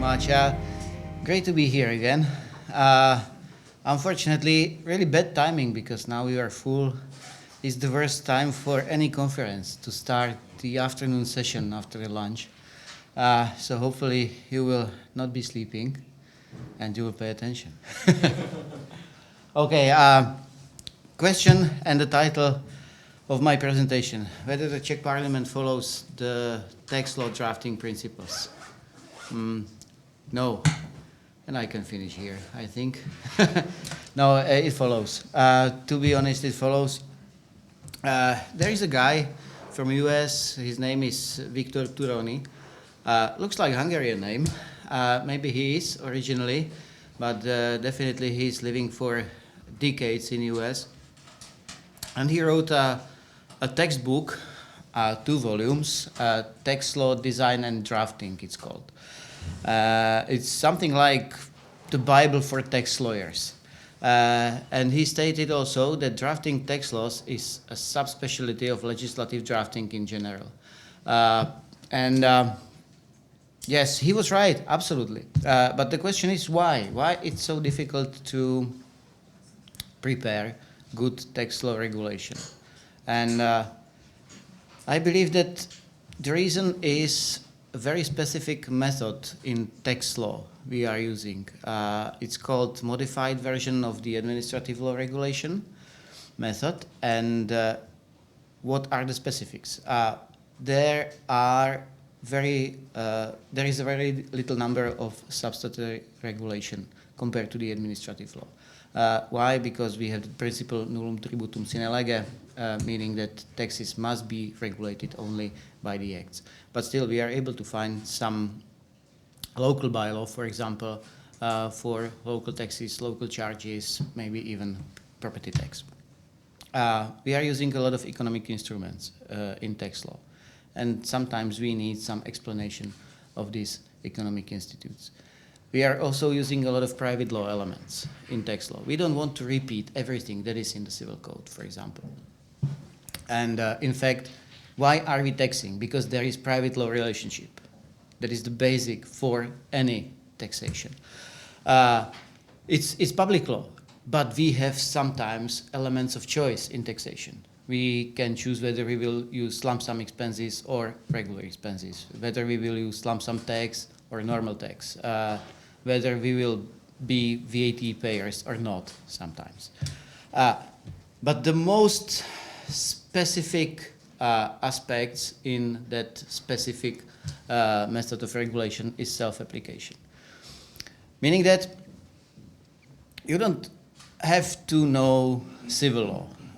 much. Great to be here again. Unfortunately, really bad timing because now we are full. It's the worst time for any conference to start the afternoon session after the lunch. So hopefully you will not be sleeping and you will pay attention. Okay, question and the title of my presentation: whether the Czech Parliament follows the tax law drafting principles. No, and I can finish here, I think. No, it follows. To be honest, it follows. There is a guy from US, his name is Viktor Turoni. Looks like a Hungarian name. Maybe he is originally, but definitely he's living for decades in US. And he wrote a textbook, 2 volumes, Tax Law Design and Drafting, it's called. It's something like the Bible for tax lawyers. And he stated also that drafting tax laws is a subspecialty of legislative drafting in general. Yes, he was right, absolutely. But the question is why? Why it's so difficult to prepare good tax law regulation? And I believe that the reason is a very specific method in tax law we are using. It's called modified version of the administrative law regulation method. And what are the specifics? There is a very little number of substantive regulation compared to the administrative law. Why? Because we have the principle nullum tributum sine lege, meaning that taxes must be regulated only by the acts. But still, we are able to find some local bylaw, for example, for local taxes, local charges, maybe even property tax. We are using a lot of economic instruments in tax law, and sometimes we need some explanation of these economic institutes. We are also using a lot of private law elements in tax law. We don't want to repeat everything that is in the civil code, for example. And in fact, why are we taxing? Because there is private law relationship. That is the basic for any taxation. It's public law, but we have sometimes elements of choice in taxation. We can choose whether we will use lump sum expenses or regular expenses, whether we will use lump sum tax or normal tax, whether we will be VAT payers or not sometimes. But the most specific aspects in that specific method of regulation is self-application. Meaning that you don't have to know civil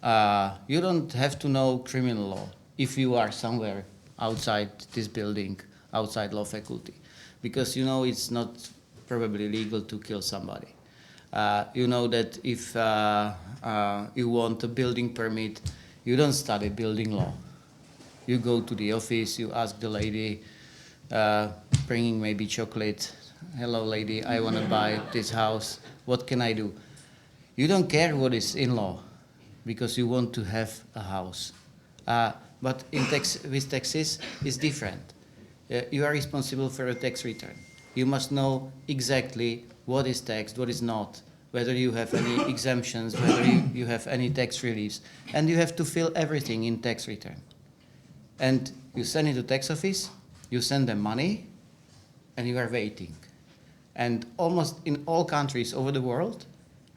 law. You don't have to know criminal law if you are somewhere outside this building, outside law faculty, because you know it's not probably legal to kill somebody. You know that if you want a building permit, you don't study building law. You go to the office, you ask the lady, bringing maybe chocolate. Hello, lady, I want to buy this house. What can I do? You don't care what is in law because you want to have a house. But with taxes, it's different. You are responsible for a tax return. You must know exactly what is taxed, what is not, whether you have any exemptions, whether you have any tax reliefs. And you have to fill everything in tax return. And you send it to tax office, you send them money, and you are waiting. And almost in all countries over the world,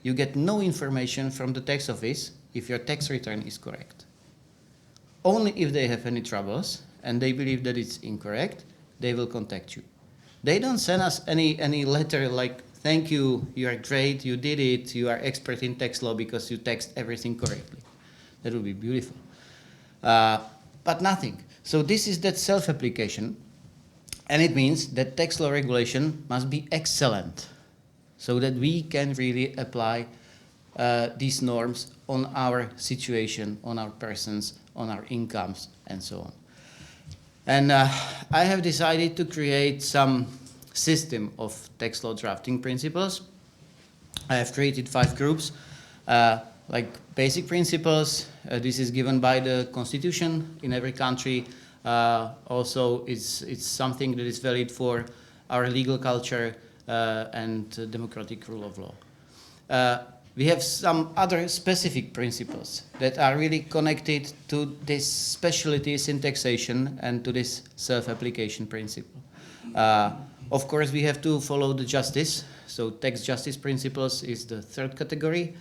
you get no information from the tax office if your tax return is correct. Only if they have any troubles and they believe that it's incorrect, they will contact you. They don't send us any letter like, thank you, you are great, you did it, you are expert in tax law because you taxed everything correctly. That would be beautiful. But nothing. So this is that self-application, and it means that tax law regulation must be excellent so that we can really apply these norms on our situation, on our persons, on our incomes, and so on. And I have decided to create some system of tax law drafting principles. I have created 5 groups, like basic principles. This is given by the constitution in every country. Also, it's something that is valid for our legal culture, and democratic rule of law. We have some other specific principles that are really connected to these specialties in taxation and to this self-application principle. Of course, we have to follow the justice. So tax justice principles is the third category.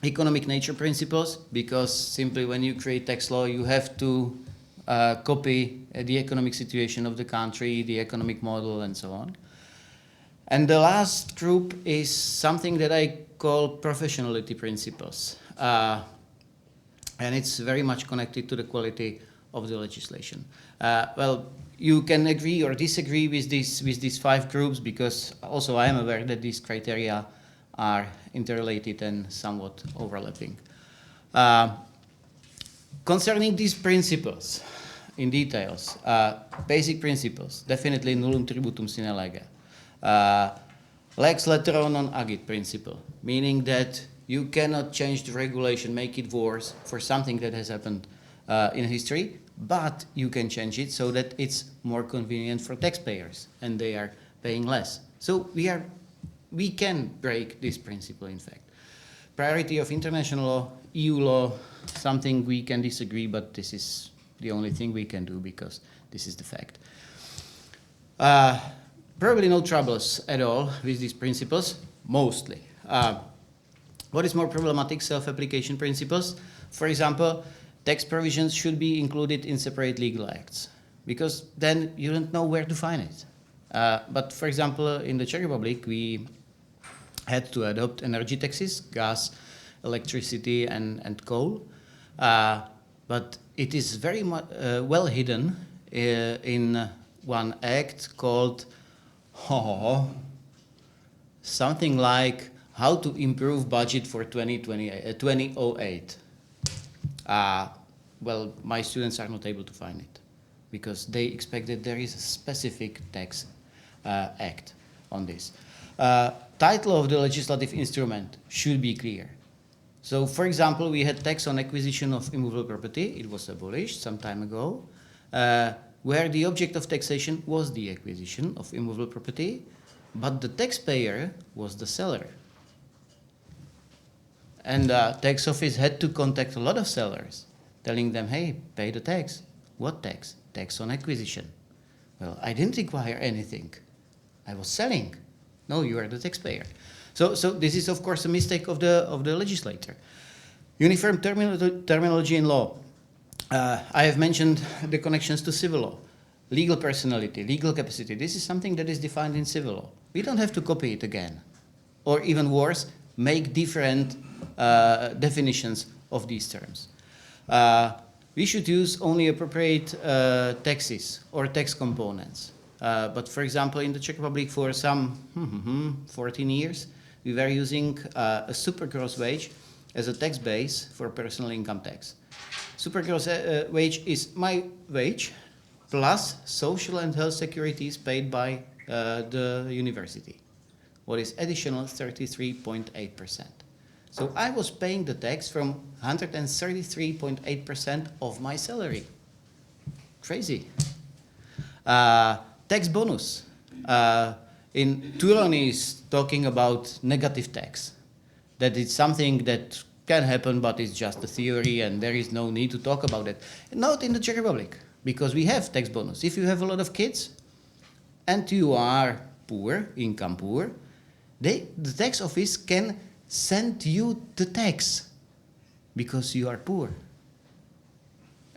Economic nature principles, because simply when you create tax law, you have to copy the economic situation of the country, the economic model, and so on. And the last group is something that I call professionality principles. And it's very much connected to the quality of the legislation. Well, you can agree or disagree with these five groups, because also I am aware that these criteria are interrelated and somewhat overlapping. Concerning these principles in details, basic principles, definitely nullum tributum sine lege. Lex letero non agit principle, meaning that you cannot change the regulation, make it worse for something that has happened in history, but you can change it so that it's more convenient for taxpayers and they are paying less. So we can break this principle, in fact. Priority of international law, EU law, something we can disagree, but this is the only thing we can do because this is the fact. Probably no troubles at all with these principles, mostly. What is more problematic? Self-application principles. For example, tax provisions should be included in separate legal acts, because then you don't know where to find it. But for example, in the Czech Republic, we had to adopt energy taxes, gas, electricity, and coal. But it is very well hidden in one act called something like how to improve budget for 2008. Well, my students are not able to find it because they expect that there is a specific tax act on this. Title of the legislative instrument should be clear. So, for example, we had tax on acquisition of immovable property. It was abolished some time ago, where the object of taxation was the acquisition of immovable property, but the taxpayer was the seller. And the tax office had to contact a lot of sellers, telling them, hey, pay the tax. What tax? Tax on acquisition. Well, I didn't require anything. I was selling. No, you are the taxpayer. So this is, of course, a mistake of the legislator. Uniform terminology in law. I have mentioned the connections to civil law. Legal personality, legal capacity. This is something that is defined in civil law. We don't have to copy it again. Or even worse, make different definitions of these terms. We should use only appropriate taxes or tax components. But for example, in the Czech Republic for some 14 years, we were using a super gross wage as a tax base for personal income tax. Super gross wage is my wage plus social and health securities paid by the university. What is additional 33.8%. So I was paying the tax from 133.8% of my salary. Crazy. Tax bonus. In Turon is talking about negative tax. That it's something that can happen, but it's just a theory and there is no need to talk about it. Not in the Czech Republic, because we have tax bonus. If you have a lot of kids and you are poor, income poor, the tax office can send you the tax because you are poor.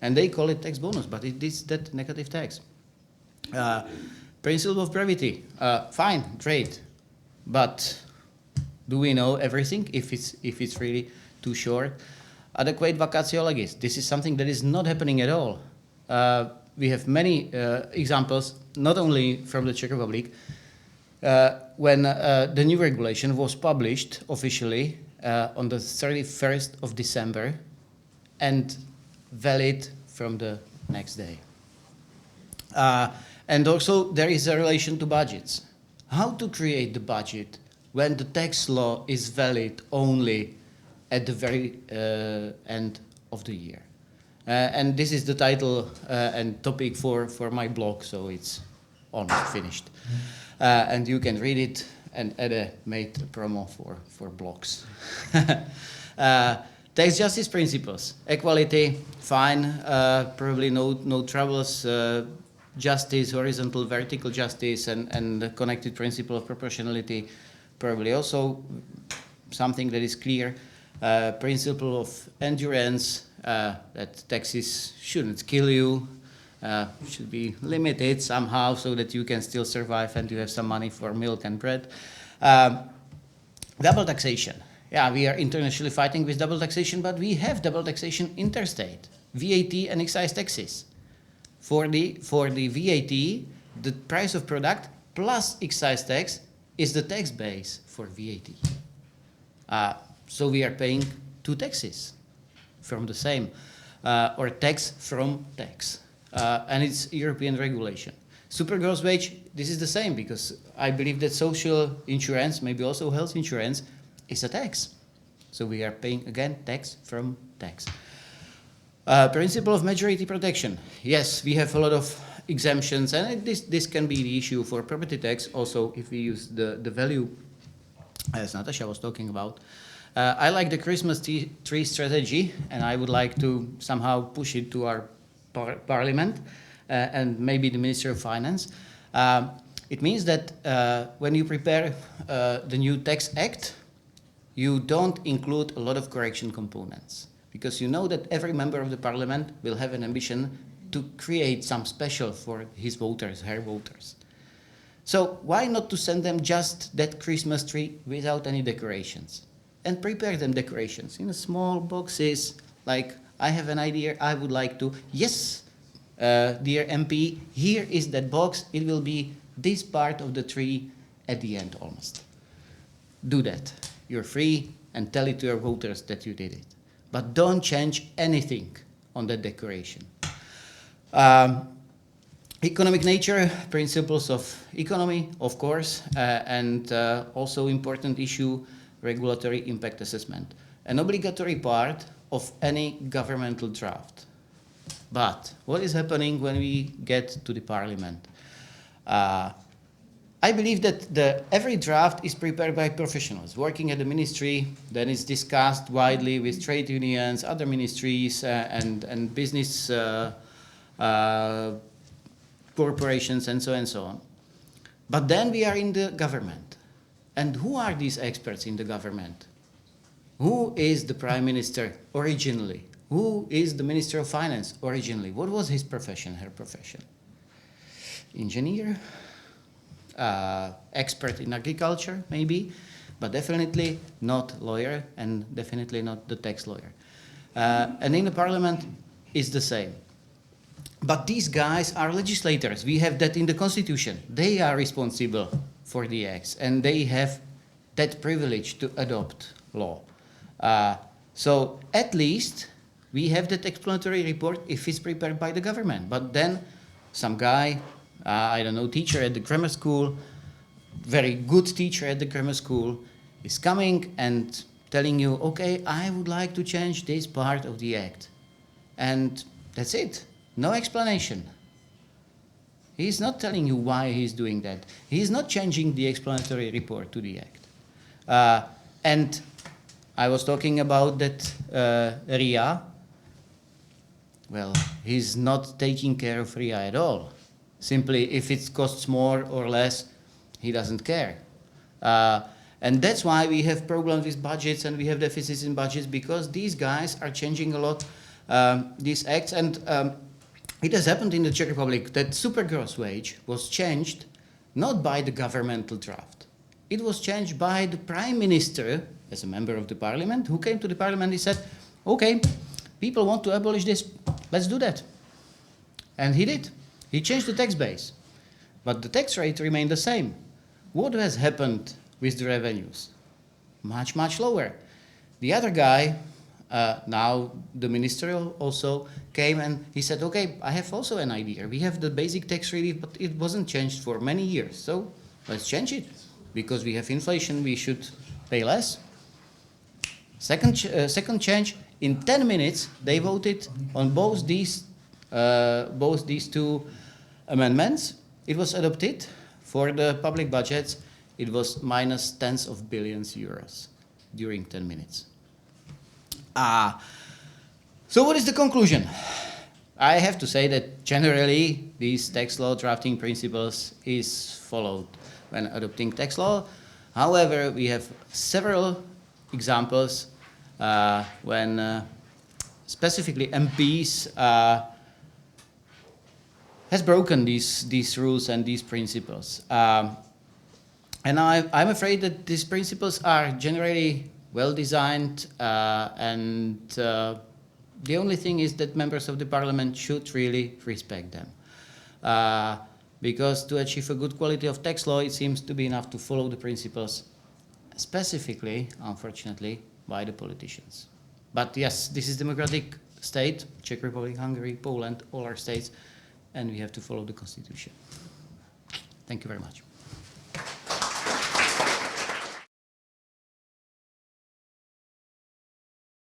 And they call it tax bonus, but it is that negative tax. Principle of brevity, fine, great, but do we know everything if it's really too short? Adequate vacatio legis. This is something that is not happening at all. We have many examples, not only from the Czech Republic. When the new regulation was published officially on the 31st of December and valid from the next day. And also there is a relation to budgets. How to create the budget when the tax law is valid only at the very end of the year. And this is the title and topic for my blog, so it's almost finished. And you can read it, and Ede made a promo for blogs. Tax justice principles. Equality, fine, probably no troubles. Justice, horizontal, vertical justice, and the connected principle of proportionality, probably also something that is clear. Principle of endurance, that taxes shouldn't kill you, should be limited somehow so that you can still survive and you have some money for milk and bread. Double taxation. Yeah, we are internationally fighting with double taxation, but we have double taxation interstate, VAT and excise taxes. For the VAT, the price of product plus excise tax is the tax base for VAT. So we are paying two taxes from the same, or tax from tax. And it's European regulation. Super gross wage, this is the same, because I believe that social insurance, maybe also health insurance, is a tax. So we are paying, again, tax from tax. Principle of majority protection. Yes, we have a lot of exemptions, and this can be the issue for property tax, also if we use the value, as Natasha was talking about. I like the Christmas tree strategy, and I would like to somehow push it to our parliament and maybe the Minister of Finance. It means that when you prepare the new tax act, you don't include a lot of correction components, because you know that every member of the parliament will have an ambition to create some special for his voters, her voters. So why not to send them just that Christmas tree without any decorations? And prepare them decorations in small boxes, like, I have an idea, I would like to, yes, dear MP, here is that box, it will be this part of the tree at the end almost. Do that. You're free, and tell it to your voters that you did it. But don't change anything on that decoration. Economic nature, principles of economy, of course, and also important issue, regulatory impact assessment. An obligatory part of any governmental draft. But what is happening when we get to the parliament? I believe that every draft is prepared by professionals working at the ministry, then it's discussed widely with trade unions, other ministries, and business corporations, and so on. But then we are in the government. And who are these experts in the government? Who is the Prime Minister originally? Who is the Minister of Finance originally? What was his profession, her profession? Engineer? Expert in agriculture, maybe, but definitely not lawyer, and definitely not the tax lawyer. And in the parliament, it's the same. But these guys are legislators. We have that in the constitution. They are responsible for the acts, and they have that privilege to adopt law. So at least we have that explanatory report if it's prepared by the government. But then some guy, I don't know, teacher at the grammar school, very good teacher at the grammar school, is coming and telling you, okay, I would like to change this part of the act. And that's it. No explanation. He's not telling you why he's doing that. He's not changing the explanatory report to the act. And I was talking about that RIA. Well, he's not taking care of RIA at all. Simply, if it costs more or less, he doesn't care. And that's why we have problems with budgets and we have deficits in budgets, because these guys are changing a lot these acts. And it has happened in the Czech Republic that super gross wage was changed not by the governmental draft. It was changed by the Prime Minister, as a member of the parliament, who came to the parliament and said, okay, people want to abolish this, let's do that. And he did. He changed the tax base, but the tax rate remained the same. What has happened with the revenues? Much, much lower. The other guy, now the minister also came and he said, okay, I have also an idea. We have the basic tax relief, but it wasn't changed for many years. So let's change it. Because we have inflation, we should pay less. Second change, in 10 minutes, they voted on both these two amendments. it was adopted for the public budgets. It was minus tens of billions euros during 10 minutes. So what is the conclusion? I have to say that generally these tax law drafting principles is followed when adopting tax law. However, we have several examples when specifically MPs has broken these rules and these principles. And I'm afraid that these principles are generally well designed, and the only thing is that members of the parliament should really respect them. Because to achieve a good quality of tax law, it seems to be enough to follow the principles, specifically, unfortunately, by the politicians. But yes, this is democratic state, Czech Republic, Hungary, Poland, all our states, and we have to follow the constitution. Thank you very much.